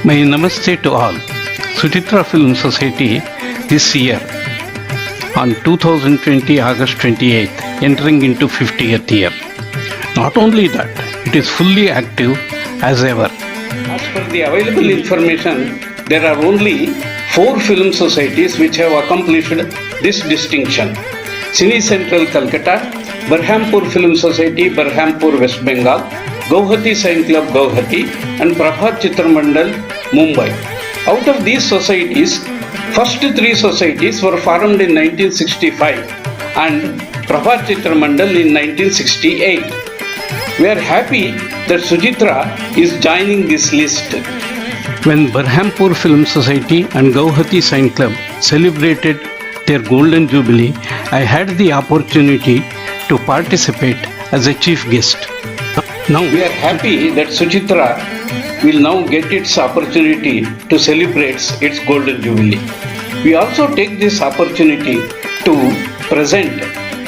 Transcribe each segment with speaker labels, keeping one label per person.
Speaker 1: My namaste to all. Suchitra Film Society this year on 2020 August 28th entering into 50th year. Not only that, it is fully active as ever. As per the available information, there are only 4 film societies which have accomplished this distinction. Cine Central Calcutta, Berhampur Film Society, Berhampur, West Bengal, Gauhati Science Club, Gauhati, and Prabhat Chitramandal, Mumbai. Out of these societies, first 3 societies were formed in 1965 and Prabhat Chitramandal in 1968. We are happy that Suchitra is joining this list. When Berhampur Film Society and Gauhati Science Club celebrated their Golden Jubilee, I had the opportunity to participate as a chief guest. Now we are happy that Suchitra will now get its opportunity to celebrate its Golden Jubilee. We also take this opportunity to present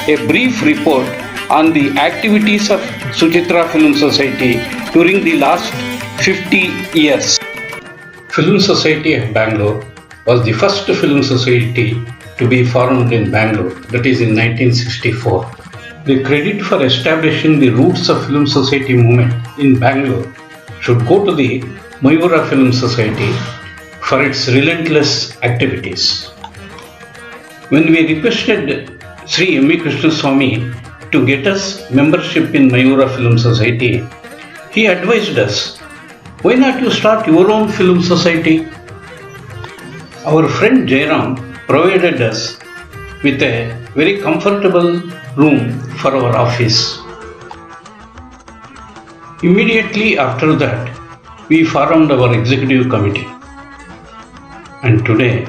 Speaker 1: a brief report on the activities of Suchitra Film Society during the last 50 years. Film Society of Bangalore was the first film society to be formed in Bangalore, that is in 1964. The credit for establishing the roots of film society movement in Bangalore should go to the Mayura Film Society for its relentless activities. When we requested Sri M. Krishnaswamy to get us membership in Mayura Film Society, he advised us, why not you start your own film society? Our friend Jairam provided us with a very comfortable room for our office. Immediately after that, we formed our executive committee. And today,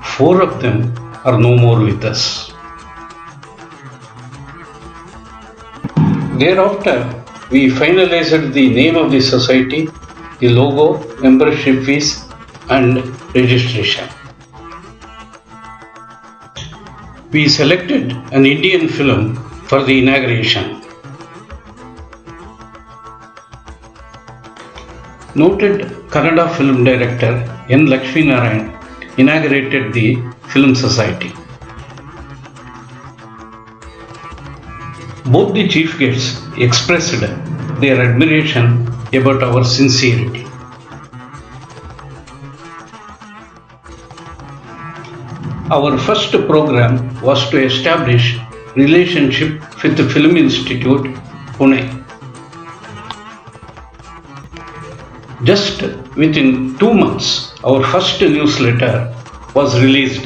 Speaker 1: 4 of them are no more with us. Thereafter, we finalized the name of the society, the logo, membership fees, and registration. We selected an Indian film for the inauguration. Noted Kannada film director N. Lakshmi Narayan inaugurated the film society. Both the chief guests expressed their admiration about our sincerity. Our first program was to establish relationship with the Film Institute, Pune. Just within 2 months, our first newsletter was released.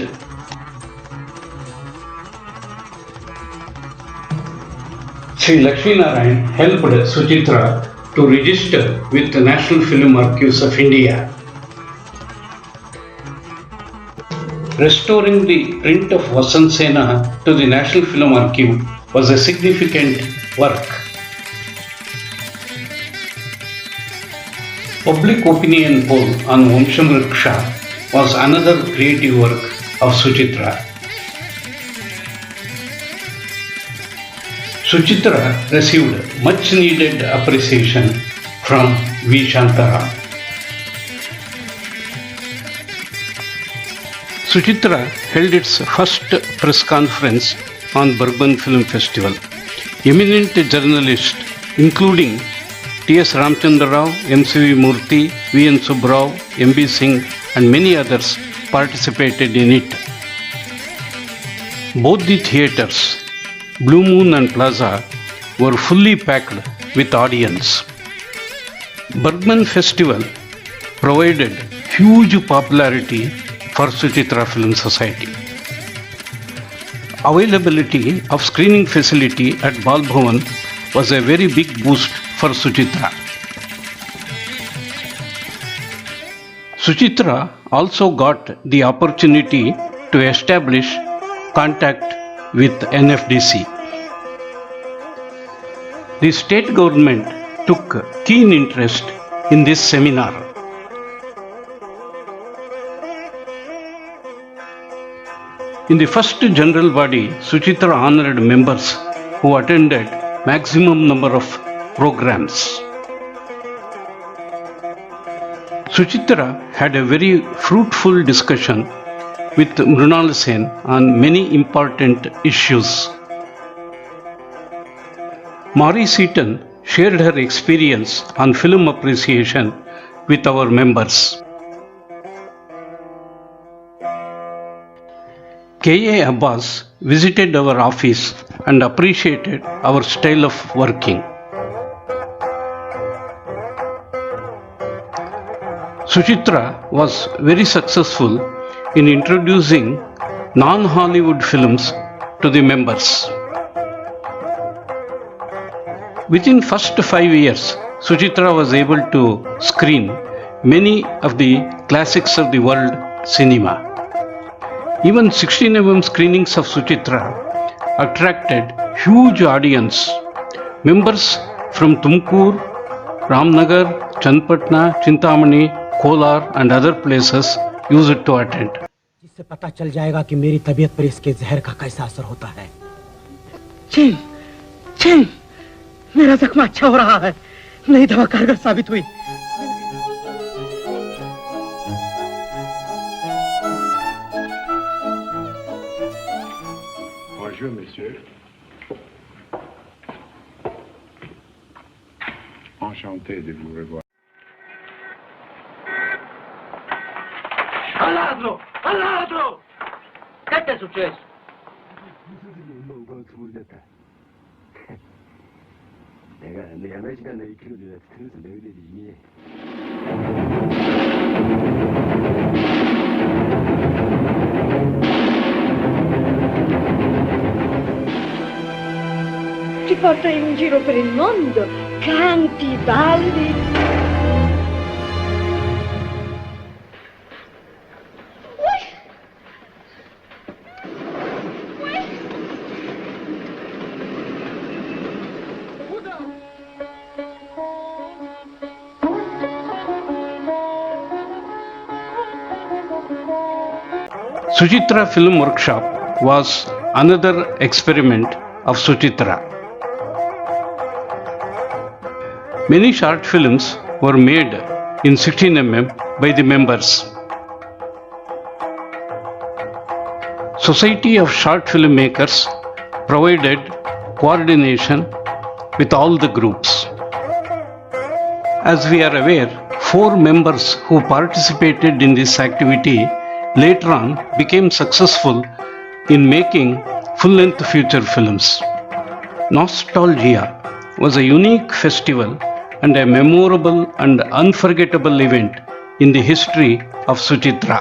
Speaker 1: Sri Lakshmi Narayan helped Suchitra to register with the National Film Archives of India. Restoring the print of Vasant Sena to the National Film Archive was a significant work. Public opinion poll on Vamshamriksha was another creative work of Suchitra. Suchitra received much needed appreciation from V. Shantaram. Suchitra held its first press conference on Bergman Film Festival. Eminent journalists including T.S. Ramchandra Rao, M.C.V. Murthy, V.N. Subbrao, M.B. Singh and many others participated in it. Both the theatres, Blue Moon and Plaza, were fully packed with audience. Bergman Festival provided huge popularity for Suchitra Film Society. Availability of screening facility at Bal Bhavan was a very big boost for Suchitra. Suchitra also got the opportunity to establish contact with NFDC. The state government took keen interest in this seminar. In the first general body, Suchitra honored members who attended maximum number of programs. Suchitra had a very fruitful discussion with Mrunal Sen on many important issues. Mari Seaton shared her experience on film appreciation with our members. K.A. Abbas visited our office and appreciated our style of working. Suchitra was very successful in introducing non-Hollywood films to the members. Within first 5 years, Suchitra was able to screen many of the classics of the world cinema. Even 16 mm screenings of Suchitra attracted huge audience. Members from Tumkur, Ramnagar, Chandpatna, Chintamani, Kolar and other places used to attend.
Speaker 2: जिससे पता चल जाएगा कि मेरी तबीयत पर इसके जहर का कैसा असर होता है। चीन, चीन, मेरा जख्म अच्छा हो रहा है। नई दवा कारगर साबित हुई।
Speaker 3: Bonjour, monsieur. Enchanté de vous revoir.
Speaker 4: Al ladro! Al ladro! Che ti è successo?
Speaker 5: 내가 내 11시간 내에 키로를 틀어서 내야 되지.
Speaker 6: Ti porta in giro per il mondo, canti, balli.
Speaker 1: Suchitra Film Workshop was another experiment of Suchitra. Many short films were made in 16 mm by the members. Society of Short Filmmakers provided coordination with all the groups. As we are aware, 4 members who participated in this activity later on became successful in making full-length feature films. Nostalgia was a unique festival and a memorable and unforgettable event in the history of Suchitra.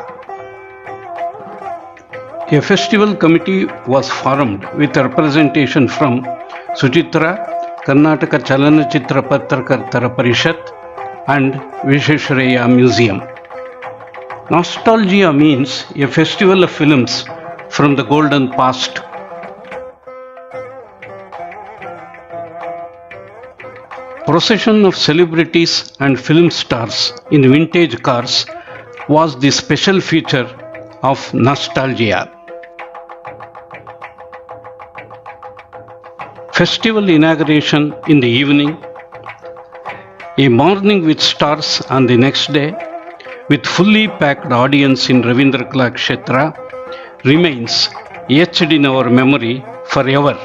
Speaker 1: A festival committee was formed with representation from Suchitra, Karnataka Chalanachitra Patrakartara Parishat and Visheshwaraya Museum. Nostalgia means a festival of films from the golden past. Procession of celebrities and film stars in vintage cars was the special feature of Nostalgia. Festival inauguration in the evening, a morning with stars on the next day, with fully packed audience in Ravindra Kalakshetra remains etched in our memory forever.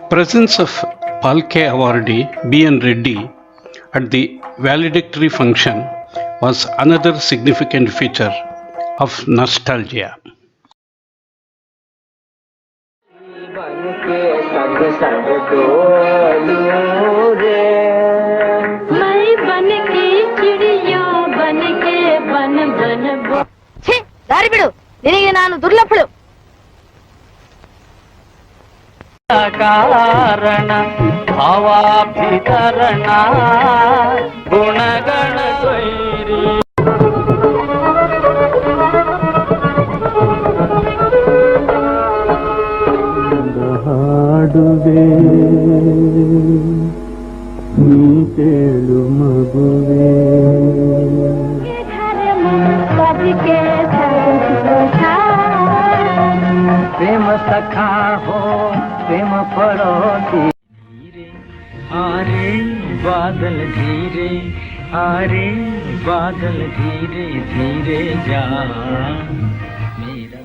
Speaker 1: Presence of Palke awardee B.N. Reddy at the valedictory function was another significant feature of Nostalgia.
Speaker 6: ದಾರಿ ಬಿಡು, ನಿನಗೆ ನಾನು ದುರ್ಲಭಳು.
Speaker 4: ಕಾರಣ ಭಾವಾಭಿಕರಣ ಗುಣಗಣ ಸ್ವೈರಿ
Speaker 5: ಹಾಡುವೆ ನೀ ಕೇಳು ಮಗುವೆ
Speaker 6: घर में सबके संतोष
Speaker 7: प्रेम सखा हो प्रेम पड़ोसी धीरे आरे बादल धीरे आरे बादल धीरे धीरे जा मेरा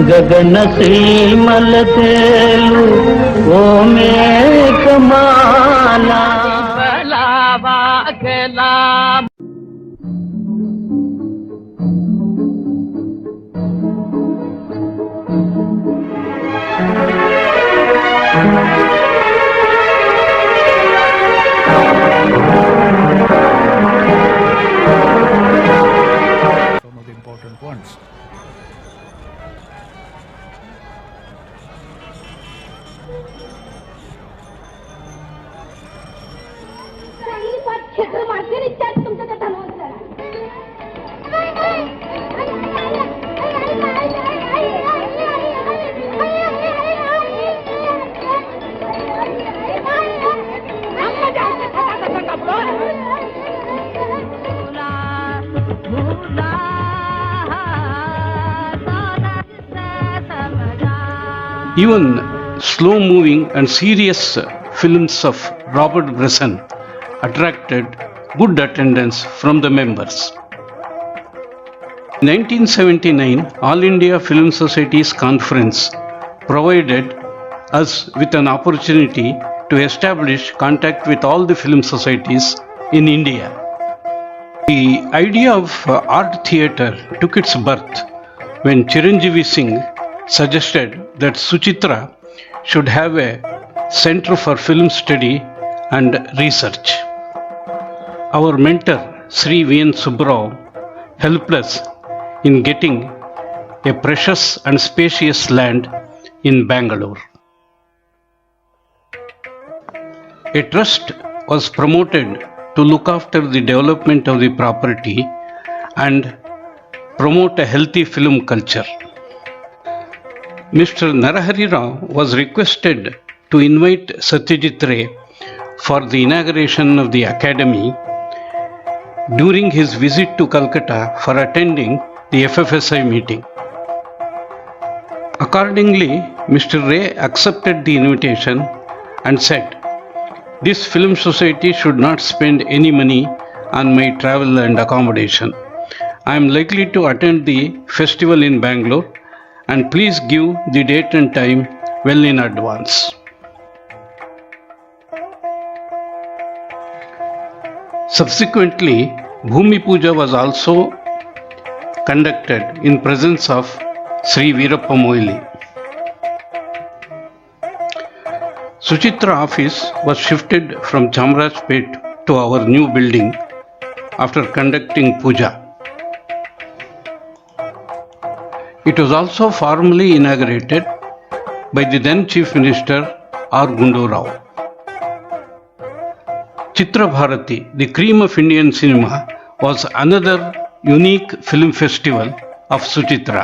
Speaker 7: गगन श्रीमल तेलु ओ मेघमाला बलावा गला
Speaker 8: some of the important ones.
Speaker 6: क्षेत्र मारते रिचार्ज तुमच्या त्या धनवंतराला
Speaker 1: Even slow-moving and serious films of Robert Bresson attracted good attendance from the members. In 1979, All India Film Society's conference provided us with an opportunity to establish contact with all the film societies in India. The idea of art theatre took its birth when Chiranjeevi Singh suggested that Suchitra should have a center for film study and research. Our mentor, Sri V.N. Subbarao, helped us in getting a precious and spacious land in Bangalore. A trust was promoted to look after the development of the property and promote a healthy film culture. Mr. Narahari Rao was requested to invite Satyajit Ray for the inauguration of the Academy during his visit to Calcutta for attending the FFSI meeting. Accordingly, Mr. Ray accepted the invitation and said, "This film society should not spend any money on my travel and accommodation. I am likely to attend the festival in Bangalore and please give the date and time well in advance." Subsequently, Bhumi Puja was also conducted in presence of Sri Veerappa Moili. Suchitra office was shifted from Chamarajpet to our new building after conducting puja. It was also formally inaugurated by the then Chief Minister R. Gundu Rao. Chitra Bharati, the cream of Indian cinema, was another unique film festival of Suchitra.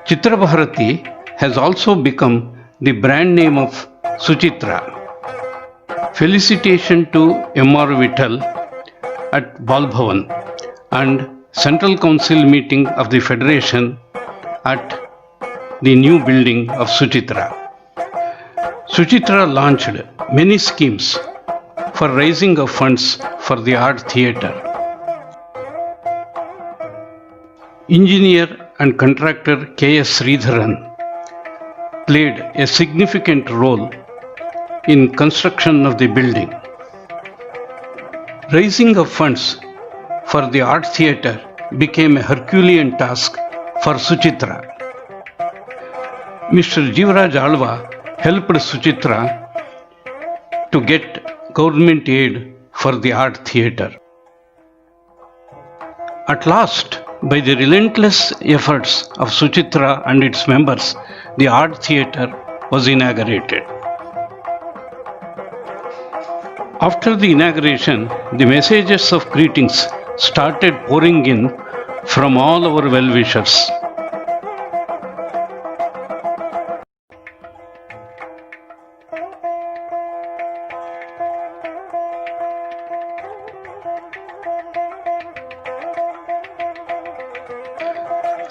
Speaker 1: Chitra Bharati has also become the brand name of Suchitra. Felicitation to M.R. Vittal at Bal Bhavan and Central Council meeting of the Federation at the new building of Suchitra. Suchitra launched many schemes for raising of funds for the art theatre. Engineer and contractor K.S. Sridharan played a significant role in construction of the building. Raising of funds for the art theatre became a Herculean task for Suchitra. Mr. Jivaraj Alva helped Suchitra to get government aid for the art theatre. At last, by the relentless efforts of Suchitra and its members, the art theatre was inaugurated. After the inauguration, the messages of greetings started pouring in from all our well-wishers.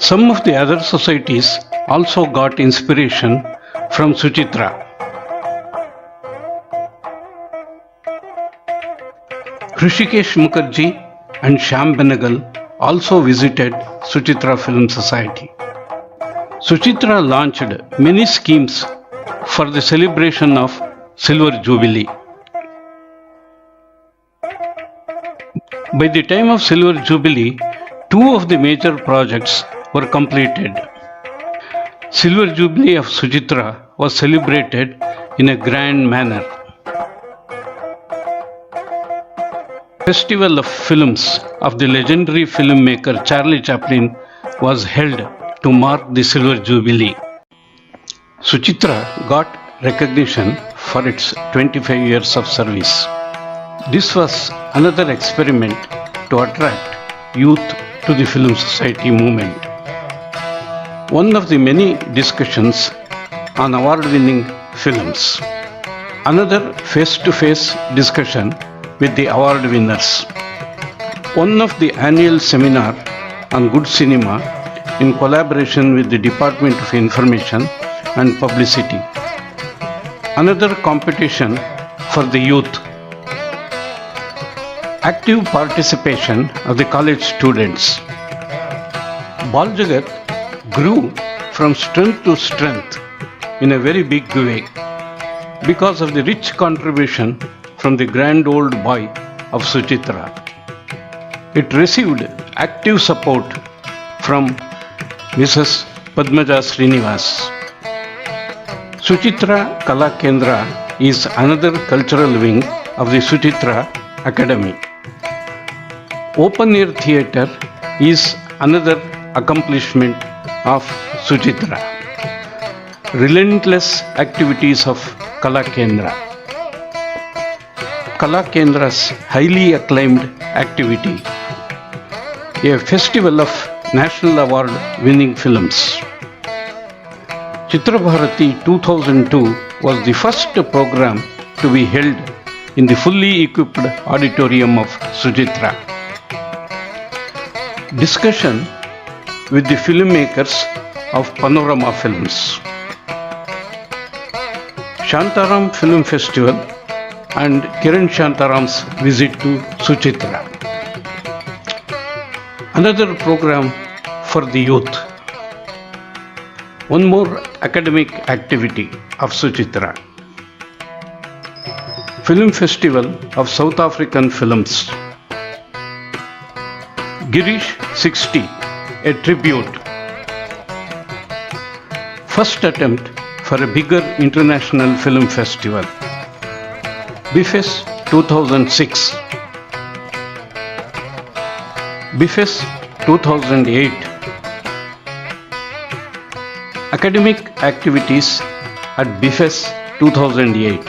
Speaker 1: Some of the other societies also got inspiration from Suchitra. Hrishikesh Mukherjee and Shyam Benegal also visited Suchitra Film Society. Suchitra launched many schemes for the celebration of Silver Jubilee. By the time of Silver Jubilee, two of the major projects were completed. Silver Jubilee of Suchitra was celebrated in a grand manner. Festival of Films of the legendary filmmaker Charlie Chaplin was held to mark the Silver Jubilee. Suchitra got recognition for its 25 years of service. This was another experiment to attract youth to the Film Society movement. One of the many discussions on award-winning films. Another face-to-face discussion with the award winners. One of the annual seminar on good cinema in collaboration with the Department of Information and Publicity. Another competition for the youth. Active participation of the college students. Bal Jagat grew from strength to strength in a very big way because of the rich contribution from the grand old boy of Suchitra. It received active support from Mrs. Padmaja Srinivas. Suchitra Kala Kendra is another cultural wing of the Suchitra Academy. Open Air Theatre is another accomplishment of Suchitra. Relentless activities of Kala Kendra. Kala Kendra's highly acclaimed activity, a festival of national award winning films. Chitra Bharati 2002 was the first program to be held in the fully equipped auditorium of Suchitra. Discussion with the filmmakers of Panorama Films. Shantaram Film Festival and Kiran Shantaram's visit to Suchitra. Another program for the youth. One more academic activity of Suchitra. Film Festival of South African Films. Girish 60, a tribute. First attempt for a bigger international film festival. BIFES 2006, BIFES 2008. Academic activities at BIFES 2008.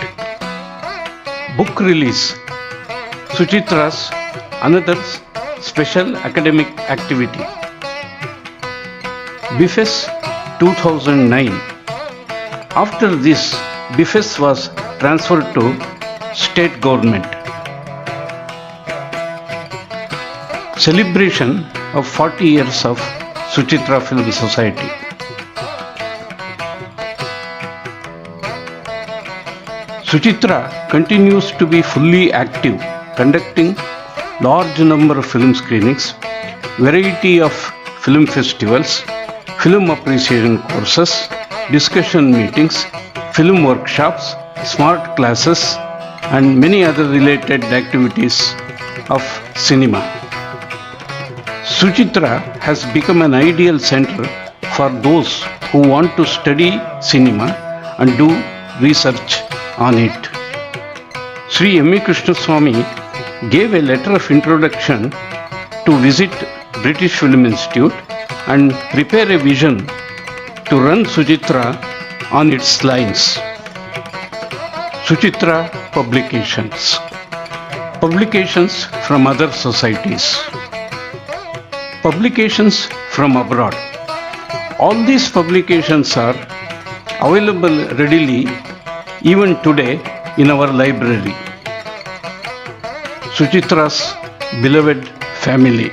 Speaker 1: Book release. Suchitra's another special academic activity. BIFES 2009. After this, BIFES was transferred to state government. Celebration of 40 years of Suchitra Film Society. Suchitra continues to be fully active, conducting large number of film screenings, variety of film festivals, film appreciation courses, discussion meetings, film workshops, smart classes, and many other related activities of cinema. Suchitra has become an ideal center for those who want to study cinema and do research on it. Sri M. Krishnaswamy gave a letter of introduction to visit British Film Institute and prepare a vision to run Suchitra on its lines. Suchitra Publications. Publications from other societies. Publications from abroad. All these publications are available readily even today in our library. Suchitra's beloved family.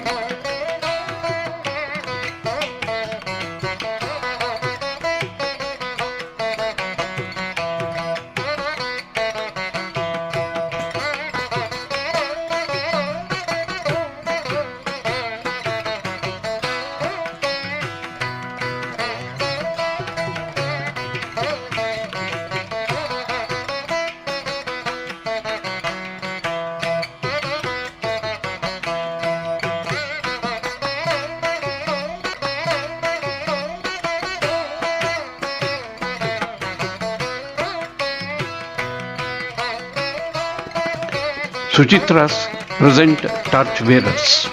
Speaker 1: Suchitra's present torch bearers.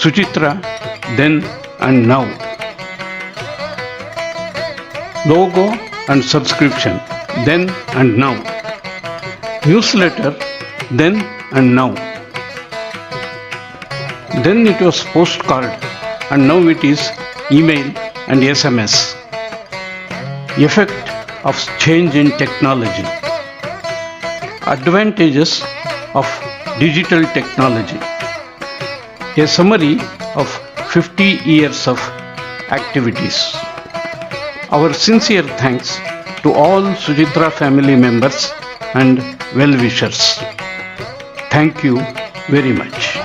Speaker 1: Suchitra, then and now. Logo and subscription, then and now. Newsletter, then and now. Then it was postcard, and now it is email and SMS. Effect of change in technology. Advantages of digital technology. A summary of 50 years of activities. Our sincere thanks to all Suchitra family members and well-wishers. Thank you very much.